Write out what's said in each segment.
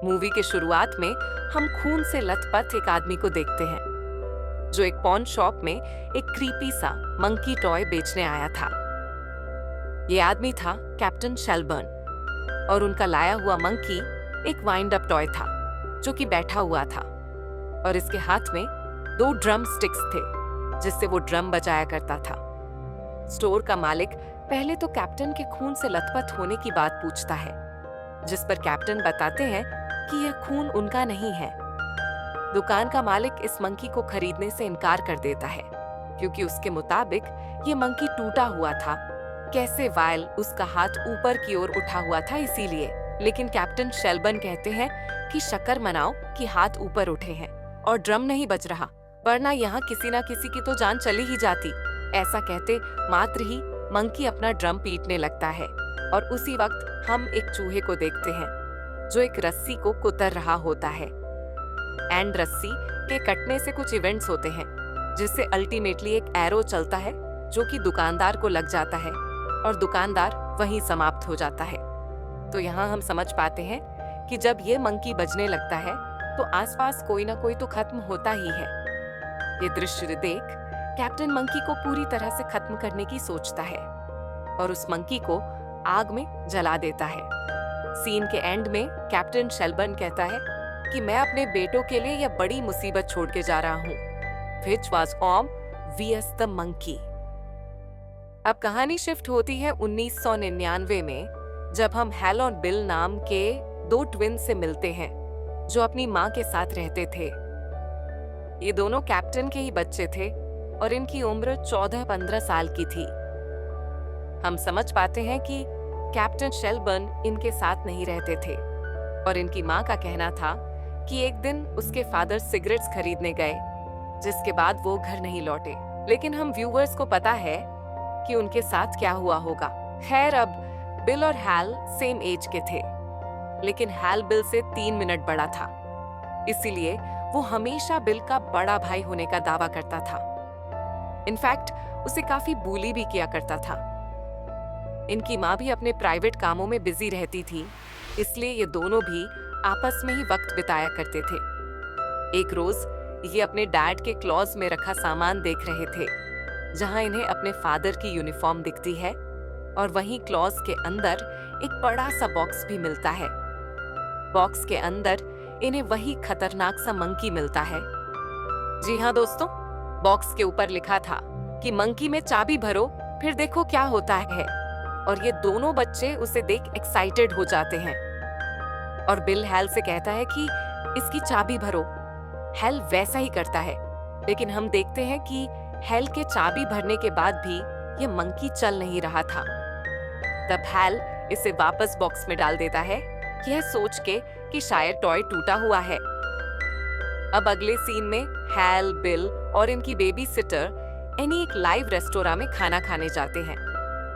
Movie के शुरुआत में हम खून से लथपथ एक आदमी को देखते हैं जो एक पॉन शॉप में एक क्रीपी सा मंकी टॉय बेचने आया था। ये आदमी था कैप्टन शेलबर्न और उनका लाया हुआ मंकी एक वाइंड अप टॉय था जो कि बैठा हुआ था और इसके हाथ में 2 ड्रम स्टिक्स थे जिससे वो ड्रम बजाया करता था। स्टोर का मालिक पहले तो कैप्टन के खून से लथपथ होने की बात पूछता है, जिस पर कैप्टन बताते हैं कि यह खून उनका नहीं है। दुकान का मालिक इस मंकी को खरीदने से इनकार कर देता है क्योंकि उसके मुताबिक ये मंकी टूटा हुआ था, कैसे वाइल उसका हाथ ऊपर की ओर उठा हुआ था इसीलिए। लेकिन कैप्टन शेलबर्न कहते हैं कि शक्कर मनाओ कि हाथ ऊपर उठे हैं और ड्रम नहीं बज रहा, वरना यहाँ किसी ना किसी की तो जान चली ही जाती। ऐसा कहते मात्र ही मंकी अपना ड्रम पीटने लगता है और उसी वक्त हम एक चूहे को देखते हैं जो एक रस्सी को कुतर रहा होता है। एंड रस्सी के कटने से कुछ इवेंट्स होते हैं जिससे अल्टीमेटली एक एरो चलता है जो कि दुकानदार को लग जाता है और दुकानदार वहीं समाप्त हो जाता है। तो यहाँ हम समझ पाते हैं कि जब ये मंकी बजने लगता है तो आसपास कोई ना कोई तो खत्म होता ही है। ये दृश्य देख कैप्टन मंकी को पूरी तरह से खत्म करने की सोचता है और उस मंकी को आग में जला देता है। सीन के एंड में कैप्टन शेलबर्न कहता है कि मैं अपने बेटों के लिए यह बड़ी मुसीबत छोड़ के जा रहा हूँ, which was Om vs the Monkey। अब कहानी शिफ्ट होती है 1999 में, जब हम हैल और बिल नाम के 2 ट्विन्स से मिलते हैं जो अपनी माँ के साथ रहते थे। ये दोनों कैप्टन के ही बच्चे थे और इनकी उम्र 14-15 साल की थी। हम समझ पाते हैं कि कैप्टन शेलबर्न इनके साथ नहीं रहते थे और इनकी माँ का कहना था कि एक दिन उसके फादर सिगरेट्स खरीदने गए जिसके बाद वो घर नहीं लौटे। लेकिन हम व्यूअर्स को पता है कि उनके साथ क्या हुआ होगा। खैर, अब बिल और हैल सेम एज के थे, लेकिन हैल बिल से 3 मिनट बड़ा था, इसीलिए वो हमेशा बिल का बड़ा भाई होने का दावा करता था। इनफैक्ट उसे काफी बुली भी किया करता था। इनकी माँ भी अपने प्राइवेट कामों में बिजी रहती थी, इसलिए ये दोनों भी आपस में ही वक्त बिताया करते थे। एक रोज ये अपने डैड के क्लॉज में रखा सामान देख रहे थे, जहां इन्हें अपने फादर की यूनिफॉर्म दिखती है और वहीं क्लॉज के अंदर एक बड़ा सा बॉक्स भी मिलता है। बॉक्स के अंदर इन्हें वही खतरनाक सा मंकी मिलता है। जी हाँ दोस्तों, बॉक्स के ऊपर लिखा था कि मंकी में चाबी भरो फिर देखो क्या होता है, और ये दोनों बच्चे उसे देख एक्साइटेड हो जाते हैं और बिल हैल से कहता है कि इसकी चाबी भरो। हैल वैसा ही करता है, लेकिन हम देखते हैं कि हैल के चाबी भरने के बाद भी ये मंकी चल नहीं रहा था। तब हैल इसे वापस बॉक्स में डाल देता है, यह सोच के कि शायद टॉय टूटा हुआ है। अब अगले सीन में हैल, बिल और इनकी बेबी सिटर एनी एक लाइव रेस्टोरेंट में खाना खाने जाते हैं,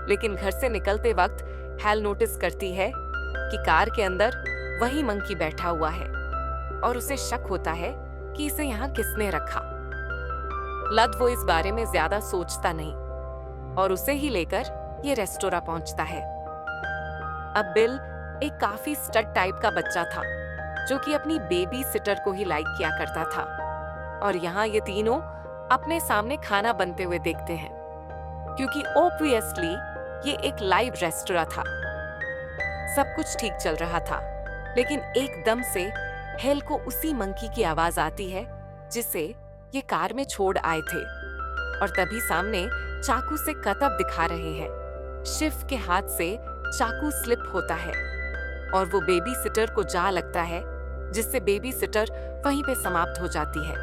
लेकिन घर से निकलते वक्त हैल नोटिस करती है कि कार के अंदर वही मंकी बैठा हुआ है और उसे शक होता है कि इसे यहाँ किसने रखा। लद वो इस बारे में ज्यादा सोचता नहीं और उसे ही लेकर ये रेस्टोरेंट पहुंचता है। अब बिल एक काफी स्टड टाइप का बच्चा था जो कि अपनी बेबी सिटर को ही लाइक किया करता था और यहाँ ये तीनों अपने सामने खाना बनते हुए देखते हैं क्योंकि ऑब्वियसली ये एक लाइव रेस्टोरेंट था। सब कुछ ठीक चल रहा था, लेकिन एकदम से हेल को उसी मंकी की आवाज आती है जिसे ये कार में छोड़ आए थे और तभी सामने चाकू से कतब दिखा रहे हैं। शिव के हाथ से चाकू स्लिप होता है और वो बेबी सिटर को जा लगता है, जिससे बेबी सिटर वहीं पे समाप्त हो जाती है।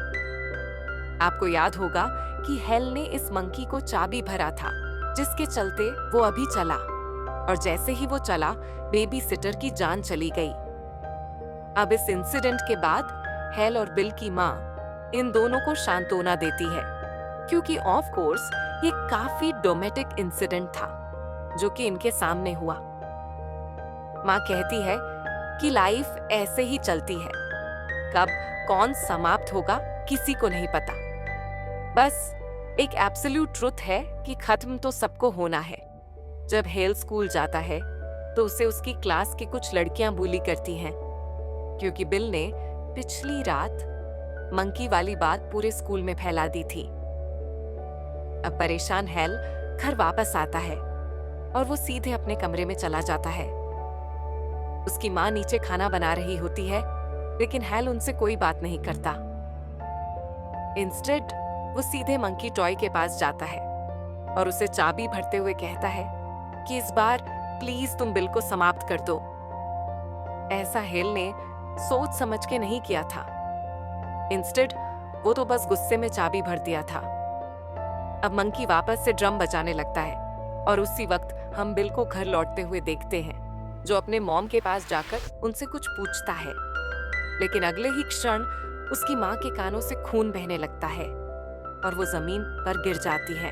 आपको याद होगा कि हेल ने इस मंकी को चाबी भरा था, जिसके चलते वो अभी चला और जैसे ही वो चला बेबी सिटर की जान चली गई। अब इस इंसिडेंट के बाद हेल और बिल की माँ इन दोनों को सांत्वना देती है क्योंकि ऑफ कोर्स ये काफी ड्रामेटिक इंसिडेंट था जो कि इनके सामने हुआ। माँ कहती है कि लाइफ ऐसे ही चलती है, कब कौन समाप्त होगा किसी को नहीं पता। बस एक एब्सोल्यूट ट्रुथ है कि खत्म तो सबको होना है। जब हेल स्कूल जाता है तो उसे उसकी क्लास की कुछ लड़कियां बुली करती हैं क्योंकि बिल ने पिछली रात मंकी वाली बात पूरे स्कूल में फैला दी थी। अब परेशान हेल घर वापस आता है और वो सीधे अपने कमरे में चला जाता है। उसकी माँ नीचे खाना बना रही होती है, लेकिन हेल उनसे कोई बात नहीं करता। इंस्टेड वो सीधे मंकी टॉय के पास जाता है और उसे चाबी भरते हुए कहता है कि इस बार प्लीज तुम बिल को समाप्त कर दो। ऐसा हेल ने सोच समझ के नहीं किया था। इंस्टेड वो तो बस गुस्से में चाबी भर दिया था। अब मंकी वापस से ड्रम बजाने लगता है और उसी वक्त हम बिल को घर लौटते हुए देखते हैं, जो अपने मॉम के पास जाकर उनसे कुछ पूछता है। लेकिन अगले ही क्षण उसकी माँ के कानों से खून बहने लगता है और वो जमीन पर गिर जाती है।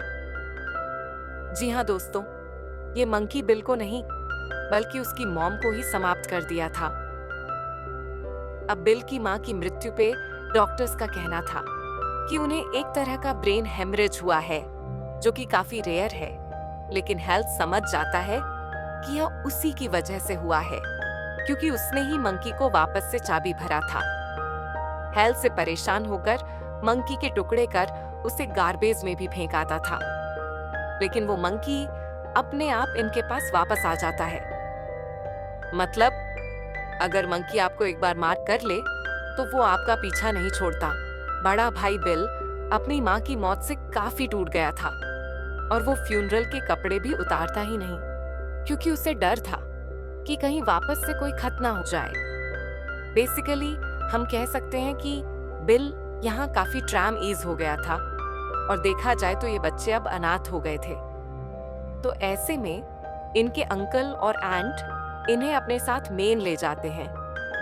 जी हाँ दोस्तों, ये मंकी बिल को नहीं बल्कि उसकी मॉम को ही समाप्त कर दिया था। अब बिल की माँ की मृत्यु पे डॉक्टर्स का कहना था कि उन्हें एक तरह का ब्रेन हेमरेज हुआ है, जो कि काफी रेयर है, लेकिन हेल समझ जाता है कि यह उसी की वजह से हुआ है, क्योंकि उसने ही मंकी को वापस से चाबी भरा था। हेल से परेशान होकर मंकी के टुकड़े कर उसे गार्बेज में भी फेंक आता था, लेकिन वो मंकी अपने आप इनके पास वापस आ जाता है। मतलब अगर मंकी आपको एक बार मार कर ले तो वो आपका पीछा नहीं छोड़ता। बड़ा भाई बिल अपनी माँ की मौत से काफी टूट गया था और वो फ्यूनरल के कपड़े भी उतारता ही नहीं, क्योंकि उसे डर था कि कहीं वापस से कोई खत ना हो जाए। बेसिकली हम कह सकते हैं कि बिल यहाँ काफी ट्रैम ईज हो गया था और देखा जाए तो ये बच्चे अब अनाथ हो गए थे। तो ऐसे में इनके अंकल और आंट इन्हें अपने साथ मेन ले जाते हैं,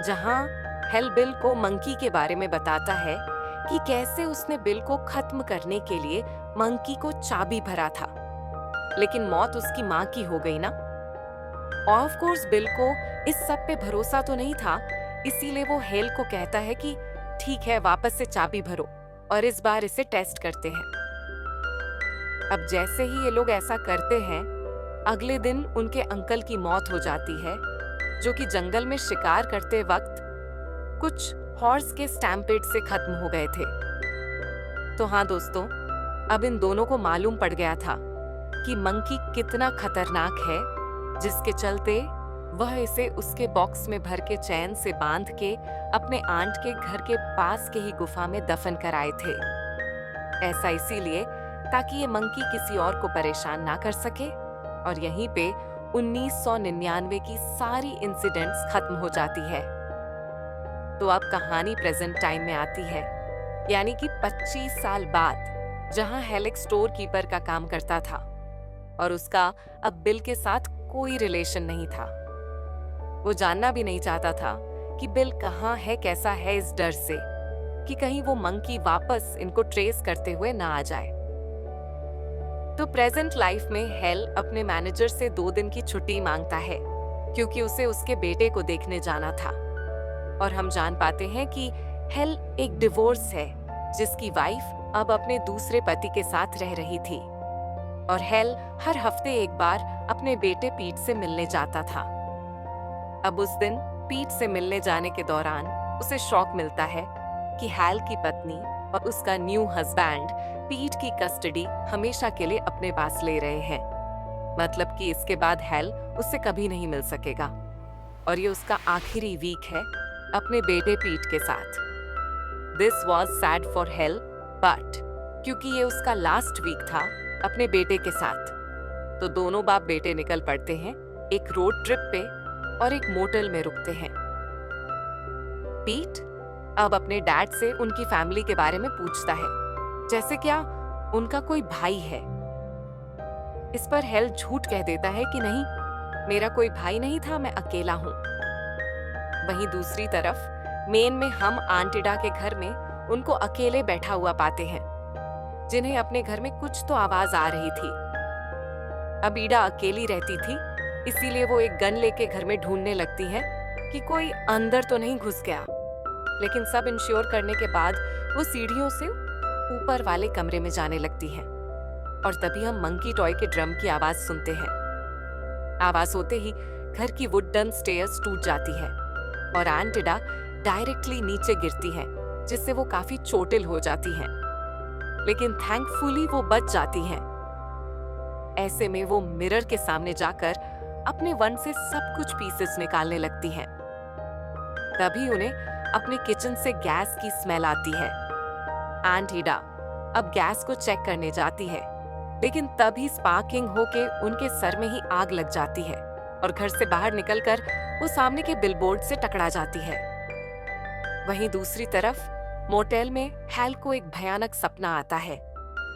जहाँ हेल बिल को मंकी के बारे में बताता है कि कैसे उसने बिल को खत्म करने के लिए मंकी को चाबी भरा था, लेकिन मौत उसकी माँ की हो गई ना। ऑफ कोर्स बिल को इस सब पे भरोसा तो नहीं था, इसीलिए वो हेल को कहता है कि ठीक है, वापस से चाबी भरो और इस बार इसे टेस्ट करते हैं। अब जैसे ही ये लोग ऐसा करते हैं, अगले दिन उनके अंकल की मौत हो जाती है, जो कि जंगल में शिकार करते वक्त कुछ हॉर्स के स्टैम्पेड से खत्म हो गए थे। तो हाँ दोस्तों, अब इन दोनों को मालूम पड़ गया था कि मंकी कितना खतरनाक है, जिसके चलते वह इसे उसके बॉक्स में भर के चैन से बांध के अपने आंट के घर के पास के ही गुफा में दफन कराए थे। ऐसा इसीलिए ताकि ये मंकी किसी और को परेशान ना कर सके और यहीं पे 1999 की सारी इंसिडेंट्स खत्म हो जाती है। तो अब कहानी प्रेजेंट टाइम में आती है, यानी कि 25 साल बाद, जहां हेल एक स्टोर कीपर का काम करता था और उसका अब बिल के साथ कोई रिलेशन नहीं था। वो जानना भी नहीं चाहता था कि बिल कहाँ है, कैसा है, इस डर से कि कहीं वो मंकी वापस इनको ट्रेस करते हुए ना आ जाए। तो प्रेजेंट लाइफ में हेल अपने मैनेजर से 2 दिन की छुट्टी मांगता है, क्योंकि उसे उसके बेटे को देखने जाना था। और हम जान पाते हैं कि हेल एक डिवोर्स है, जिसकी वाइफ अब अपने दूसरे पति के साथ रह रही थी और हेल हर हफ्ते एक बार अपने बेटे पीट से मिलने जाता था। अब उस दिन पीट से मिलने जाने के दौरान उसे शॉक मिलता है कि हेल की पत्नी और उसका न्यू हस्बैंड पीट की कस्टडी हमेशा के लिए अपने पास ले रहे हैं। मतलब कि इसके बाद हेल उससे कभी नहीं मिल सकेगा और ये उसका आखिरी वीक है अपने बेटे पीट के साथ। This was sad for hello, but क्योंकि ये उसका लास्ट वीक था अपने बेटे के साथ, तो दोनों बाप बेटे निकल पड़ते हैं एक रोड ट्रिप पे और एक मोटल में रुकते हैं। पीट अब अपने डैड से उनकी फैमिली के बारे में पूछता है, जैसे क्या उनका कोई भाई है। इस पर हेल झूठ कह देता है कि नहीं, मेरा कोई भाई नहीं था, मैं अकेला हूँ। वहीं दूसरी तरफ मेन में हम आंटिडा के घर में उनको अकेले बैठा हुआ पाते हैं, जिन्हें अपने घर में कुछ तो आवाज आ रही थी। अब ईडा अकेली रहती थी, इसीलिए वो एक गन लेके घर में ढूंढने लगती है कि कोई अंदर तो नहीं घुस गया। लेकिन सब इंश्योर करने के बाद वो सीढ़ियों से ऊपर वाले कमरे में जाने लगती है और तभी हम मंकी टॉय के ड्रम की आवाज सुनते हैं। आवाज होते ही घर की वुडन स्टेयर्स टूट जाती है और आंटिडा डायरेक्टली नीचे गिरती हैं, जिससे वो काफी चोटिल हो जाती हैं। लेकिन थैंकफुली वो बच जाती हैं। ऐसे में वो मिरर के सामने जाकर अपने वन से सब कुछ पीसेस निकालने लगती हैं। तभी उन्हें अपने किचन से गैस की स्मेल आती है। आंट ईडा अब गैस को चेक करने जाती है, लेकिन तभी स्पार्किंग होके उनके सर में ही आग लग जाती है और घर से बाहर निकलकर वो सामने के बिलबोर्ड से टकरा जाती है। वहीं दूसरी तरफ मोटेल में हैल को एक भयानक सपना आता है,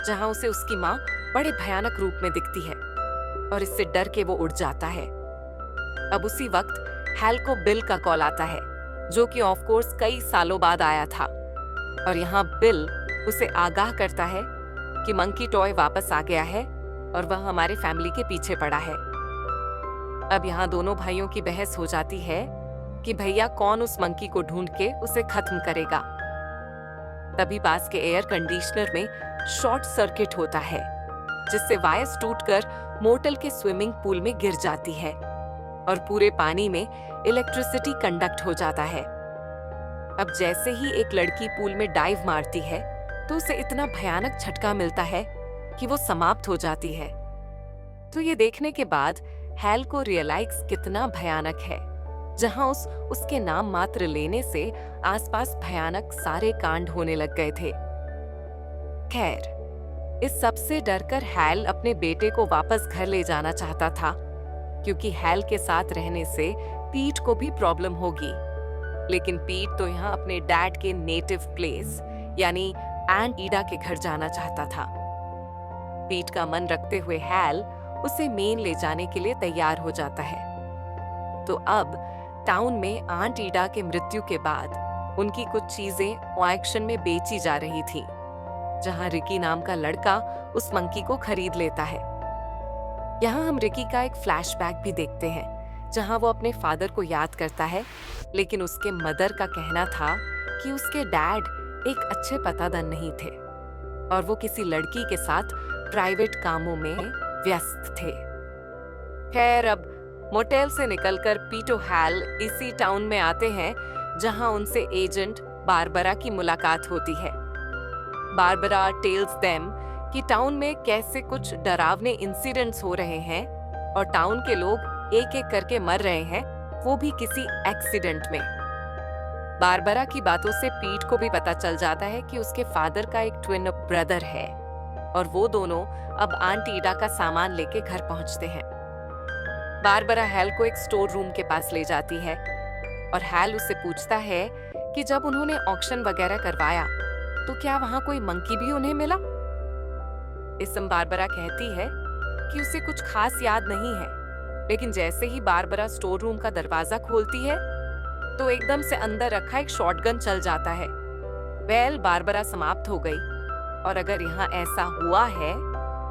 जहां उसे उसकी माँ बड़े भयानक रूप में दिखती है और इससे डर के वो उड़ जाता है। अब उसी वक्त हैल को बिल का कॉल आता है, जो कि ऑफ कोर्स कई सालों बाद आया था। और यहाँ बिल उसे आगाह करता है कि मंकी टॉय वापस आ गया है और वह हमारे फैमिली के पीछे पड़ा है। अब यहाँ दोनों भाइयों की बहस हो जाती है कि भैया कौन उस मंकी को ढूंढ के उसे खत्म करेगा। तभी पास के एयर कंडीशनर में शॉर्ट सर्किट होता है, जिससे वायर्स टूटकर मोटेल के स्विमिंग पूल में गिर जाती है और पूरे पानी में इलेक्ट्रिसिटी कंडक्ट हो जाता है। अब जैसे ही एक लड़की पूल में डाइव मारती है तो उसे इतना भयानक झटका मिलता है कि वो समाप्त हो जाती है। तो ये देखने के बाद हैल को रियलाइज कितना भयानक है, जहां उसके नाम मात्र लेने से आसपास भयानक सारे कांड होने लग गए थे। खैर, इस सब से डरकर हैल अपने बेटे को वापस घर ले जाना चाहता था, क्योंकि हैल के साथ रहने से पीट को भी प्रॉब्लम होगी। लेकिन पीट तो यहाँ अपने डैड के नेटिव प्लेस यानी आंट ईडा के घर जाना चाहता था। पीट का मन रखते हुए हैल उसे मेन ले जाने के लिए तैयार हो जाता है। तो अब टाउन में आंट ईडा के मृत्यु के बाद उनकी कुछ चीजें ऑक्शन में बेची जा रही थी, जहां रिकी नाम का लड़का उस मंकी को खरीद लेता है। यहाँ हम रिकी का एक फ्लैशबैक भी देखते हैं, जहां वो अपने फादर को याद करता है, लेकिन उसके मदर का कहना था कि उसके डैड एक अच्छे पतादन नहीं थे और वो किसी लड़की के साथ प्राइवेट कामों में व्यस्त थे। खैर, अब मोटेल से निकलकर पीट और हैल इसी टाउन में आते हैं, जहां उनसे एजेंट बारबरा की मुलाकात होती है। बारबरा टेल्स देम कि टाउन में कैसे कुछ डरावने इंसिडेंट्स हो रहे हैं और टाउन के लोग एक एक करके मर रहे हैं, वो भी किसी एक्सीडेंट में। बारबरा की बातों से पीट को भी पता चल जाता है कि उसके फादर का एक ट्विन ब्रदर है और वो दोनों अब आंट ईडा का सामान लेके घर पहुंचते हैं। बारबरा हैल को एक स्टोर रूम के पास ले जाती है और हैल उससे पूछता है कि जब उन्होंने ऑक्शन वगैरह करवाया तो क्या वहां कोई मंकी भी उन्हें मिला। इस समय बारबरा कहती है कि उसे कुछ खास याद नहीं है, लेकिन जैसे ही बारबरा स्टोर रूम का दरवाजा खोलती है तो एकदम से अंदर रखा एक शॉटगन चल जाता है। बारबरा समाप्त हो गई और अगर यहाँ ऐसा हुआ है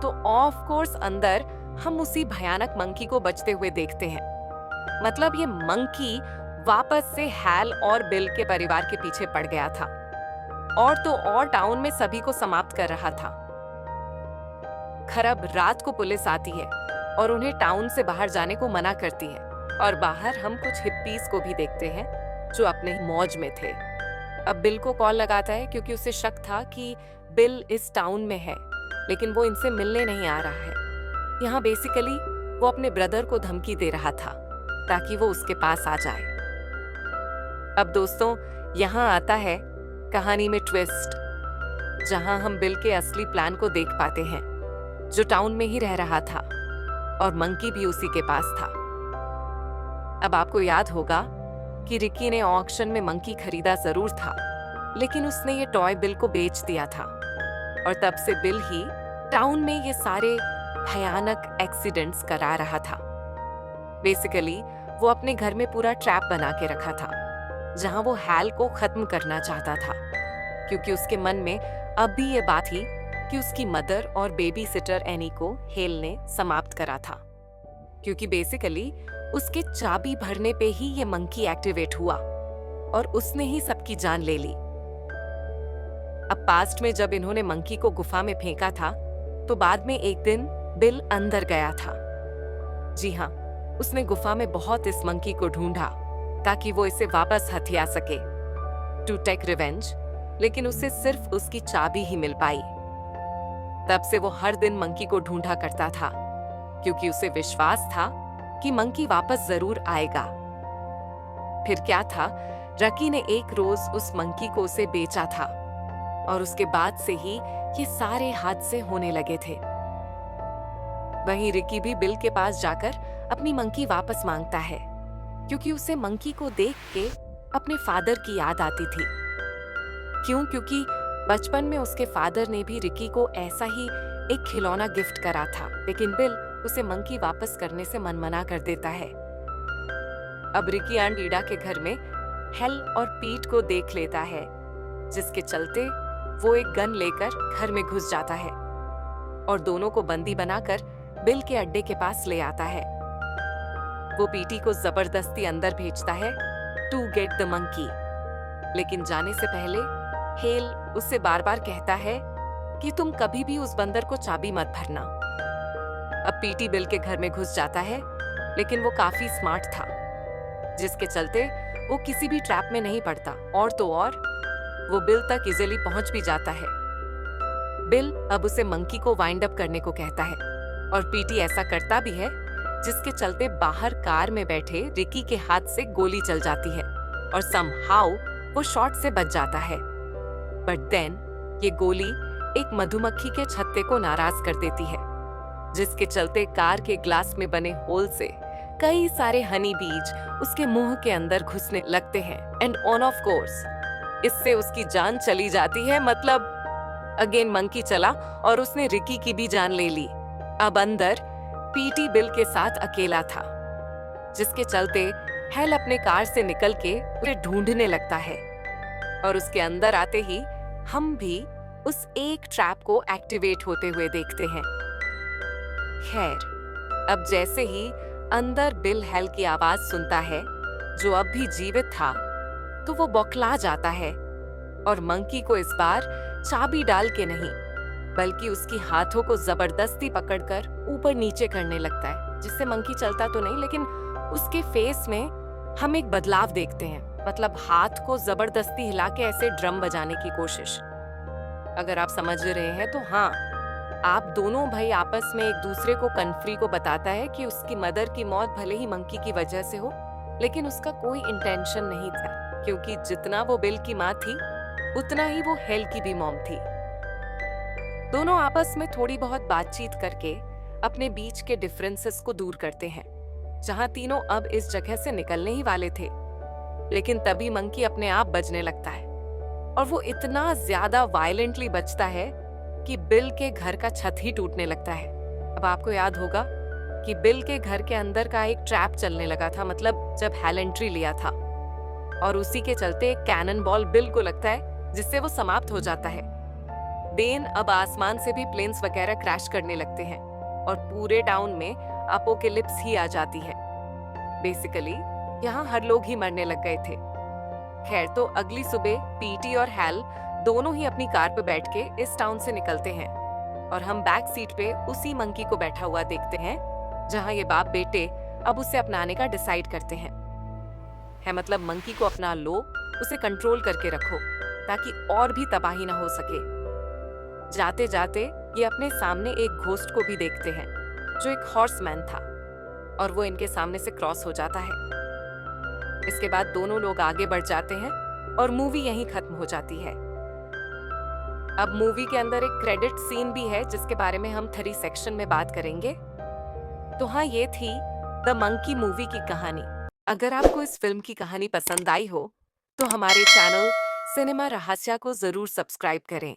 तो ऑफ कोर्स अंदर हम उसी भयानक मंकी को बचते हुए देखते हैं। मतलब ये मंकी वापस से हैल और बिल के परिवार के पीछे पड़ गया था और तो और टाउन में सभी को समाप्त कर रहा था। खराब रात को पुलिस आती है और उन्हें टाउन से बाहर जाने को मना करती है और बाहर हम कुछ हिप्पीज को भी देखते हैं जो अपने मौज में थे। अब बिल को कॉल लगाता है क्योंकि उसे शक था कि बिल इस टाउन में है, लेकिन वो इनसे मिलने नहीं आ रहा है। यहाँ बेसिकली वो अपने ब्रदर को धमकी दे रहा था ताकि वो उसके पास आ जाए। अब दोस्तों, यहाँ आता है कहानी में ट्विस्ट, जहां हम बिल के असली प्लान को देख पाते हैं, जो टाउन में ही रह रहा था और मंकी भी उसी के पास था। अब आपको याद होगा कि रिकी ने ऑक्शन में मंकी खरीदा जरूर था, लेकिन उसने ये टॉय बिल को बेच दिया था और तब से बिल ही टाउन में ये सारे भयानक एक्सीडेंट्स करा रहा था। बेसिकली वो अपने घर में पूरा ट्रैप बना के रखा था, जहां वो हैल को खत्म करना चाहता था, क्योंकि उसके मन में अब भी ये बात थी कि उसकी मदर और बेबी सिटर एनी को हेल ने समाप्त करा था, क्योंकि बेसिकली उसके चाबी भरने पे ही ये मंकी एक्टिवेट हुआ और उसने ही सबकी जान ले ली। अब पास्ट में जब इन्होंने मंकी को गुफा में फेंका था, तो बाद में एक दिन बिल अंदर गया था। जी हाँ, उसने गुफा में बहुत इस मंकी को ढूंढा ताकि वो इसे वापस हथिया सके टू टेक रिवेंज, लेकिन उसे सिर्फ उसकी चाबी ही मिल पाई। तब से वो हर दिन मंकी को ढूंढा करता था, क्योंकि उसे विश्वास था कि मंकी वापस जरूर आएगा। फिर क्या था, रकी ने एक रोज उस मंकी को उसे बेचा था, और उसके बाद से ही ये सारे हादसे होने लगे थे। वहीं रिकी भी बिल के पास जाकर अपनी मंकी वापस मांगता है, क्योंकि उसे मंकी को देख के अपने फादर की याद आती थी। क्योंकि बचपन में उसके फादर ने भी रिकी को ऐसा ही एक खिलौना गिफ्ट करा था, लेकिन बिल उसे मंकी वापस करने से मनमना कर देता है। अब रिकी एंड ईडा के घर में हेल और पीट को देख लेता है, जिसके चलते वो एक गन लेकर घर में घुस जाता है और दोनों को बंदी बनाकर बिल के अड्डे के पास ले आता है। वो पीटी को जबरदस्ती अंदर भेजता है टू गेट द मंकी, लेकिन जाने से पहले हेल उससे बार बार कहता है कि तुम कभी भी उस बंदर को चाबी मत भरना। अब पीटी बिल के घर में घुस जाता है, लेकिन वो काफी स्मार्ट था, जिसके चलते वो किसी भी ट्रैप में नहीं पड़ता, और तो और वो बिल तक इजीली पहुंच भी जाता है। बिल अब उसे मंकी को वाइंड अप करने को कहता है, और पीटी ऐसा करता भी है, जिसके चलते बाहर कार में बैठे रिकी के हाथ से गोली चल जाती है और समहाउ वो शॉट से बच जाता है। बट देन ये गोली एक मधुमक्खी के छत्ते को नाराज कर देती है, जिसके चलते कार के ग्लास में बने होल से कई सारे हनी बीज उसके मुंह के अंदर घुसने लगते हैं। एंड ऑन ऑफ कोर्स इससे उसकी जान चली जाती है। मतलब अगेन मंकी चला और उसने रिकी की भी जान ले ली। अब अंदर पीटी बिल के साथ अकेला था, जिसके चलते हेल अपने कार से निकल के उसे ढूंढने लगता है, और उसके अंदर आते ही हम भी उस एक ट्रैप को एक्टिवेट होते हुए देखते हैं। खैर, अब जैसे ही अंदर बिल हेल की आवाज सुनता है, जो अब भी जीवित था, तो वो बौखला जाता है और मंकी को इस बार चाबी डाल के नहीं, बल्कि उसकी हाथों को जबरदस्ती पकड़कर ऊपर नीचे करने लगता है, जिससे मंकी चलता तो नहीं, लेकिन उसके फेस में हम एक बदलाव देखते हैं। मतलब हाथ को जबरदस्ती हिला के ऐसे ड्रम बजाने की कोशिश। अगर आप समझ रहे हैं तो हाँ, आप दोनों भाई आपस में एक दूसरे को कन्फ्री को बताता है कि उसकी मदर की मौत भले ही मंकी की वजह से हो, लेकिन उसका कोई इंटेंशन नहीं था, क्योंकि जितना वो बिल की माँ थी, उतना ही वो हेल की भी मॉम थी। दोनों आपस में थोड़ी बहुत बातचीत करके अपने बीच के डिफरेंसेस को दूर करते हैं, जहां तीनों अब इस जगह से निकलने ही वाले थे। लेकिन तभी मंकी अपने आप बजने लगता है, और वो इतना ज्यादा वायलेंटली बजता है कि बिल के घर का छत ही टूटने लगता है। अब आपको याद होगा कि बिल के घर के अंदर का एक ट्रैप चलने लगा था, मतलब जब हेल एंट्री लिया था, और उसी के चलते एक कैनन बॉल बिल को लगता है, जिससे वो समाप्त हो जाता है। देन अब आसमान से भी प्लेन्स वगैरह क्रैश करने लगते हैं, और पूरे टाउन में अपोकेलिप्स ही आ जाती है। बेसिकली यहाँ हर लोग ही मरने लग गए थे। खैर, तो अगली सुबह पीटी और हेल दोनों ही अपनी कार पे बैठ के इस टाउन से निकलते हैं, और हम बैक सीट पे उसी मंकी को बैठा हुआ देखते हैं, जहाँ ये बाप बेटे अब उसे अपनाने का डिसाइड करते हैं। मतलब मंकी को अपना लो, उसे कंट्रोल करके रखो, ताकि और भी तबाही ना हो सके। जाते जाते ये अपने सामने एक घोस्ट को भी देखते हैं, जो एक हॉर्समैन था, और वो इनके सामने से क्रॉस हो जाता है। इसके बाद दोनों लोग आगे बढ़ जाते हैं और मूवी यहीं खत्म हो जाती है। अब मूवी के अंदर एक क्रेडिट सीन भी है, जिसके बारे में हम 3 सेक्शन में बात करेंगे। तो हाँ, ये थी द मंकी मूवी की कहानी। अगर आपको इस फिल्म की कहानी पसंद आई हो, तो हमारे चैनल सिनेमा रहस्य को जरूर सब्सक्राइब करें।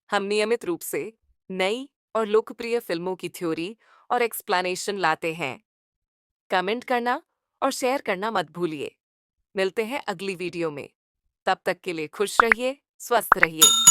हम नियमित रूप से नई और लोकप्रिय फिल्मों की थ्योरी और एक्सप्लेनेशन लाते हैं। कमेंट करना और शेयर करना मत भूलिए। मिलते हैं अगली वीडियो में। तब तक के लिए खुश रहिए, स्वस्थ रहिए।